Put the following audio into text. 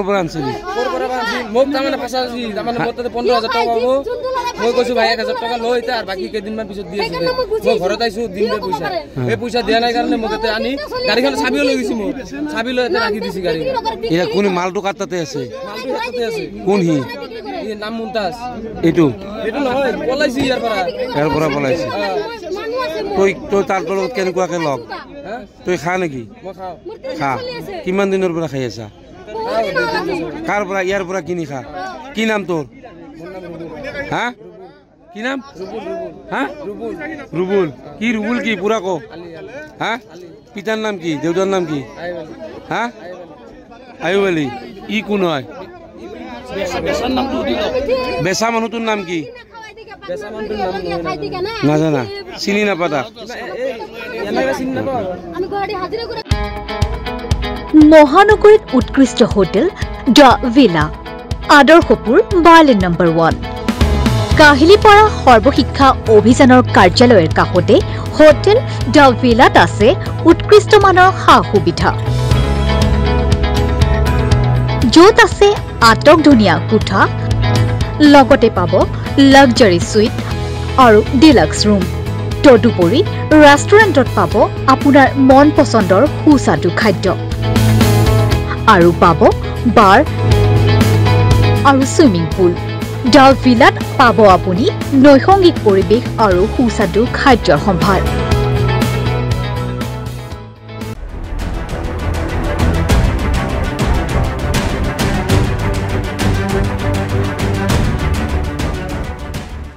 পৰা আনিছিলি মোক তাৰমানে পইচা তাৰমানে মোৰ তাতে 15,000 টকা পাব মই কৈছো ভাই 1,000 টকা লৈ এতিয়া আৰু বাকী কেইদিনমান পিছত দি আছো মই ঘৰত আইছো দিন দে পইচা এই পইচা দিয়া নাই কাৰণে মোক এতে আনি গাড়ীখন চাবিও লৈ গৈছি মোক চাবি লৈ এতে ৰাখি দিছি গাড়ী এটা কোন মালটো কাট তাতে আছে মালটো তাতে আছে কোন হি এই নাম মুমতাজ এইটো নহয় পলাইছি ইয়াৰ পৰা পলাইছি তই তাৰ লগত কেনেকুৱাকে লগ তই খা নেকি মই খাও খা কিমান দিনৰ পৰা খাই আছা কাৰ পৰা ইয়াৰ পৰা কিনি খা কি নাম তোৰ হা কি নাম হা রুবুল কি রুবুল কি পুরা কো হা পিতার নাম কি দেউতার নাম কি হা আয়ুব আলী ই কোন হয় বেচা মানুহটোৰ নাম কি নাজানা চিনি নাপাতা মহানগৰীত উৎকৃষ্ট hotel the villa Adarshpur bylane number 1 Kahilipara সৰ্বশিক্ষা অভিযানৰ কাৰ্যালয়ৰ কাষতে হোটেল দ্য ভিলাত আছে উৎকৃষ্ট মানৰ সা সুবিধা য'ত আছে আটক ধুনীয়া কোঠা লগতে পাব লাক্সাৰি সুইট আৰু ডিলাক্স ৰুম তদুপৰি ৰেষ্টুৰেণ্টত পাব আপোনাৰ মন পছন্দৰ সুস্বাদু খাদ্য আৰু পাব বাৰ আৰু সুইমিং পুল দ্য ভিলাত পাব আপুনি নৈসংগিক পৰিৱেশ আৰু সুস্বাদু খাদ্যৰ সম্ভাৰ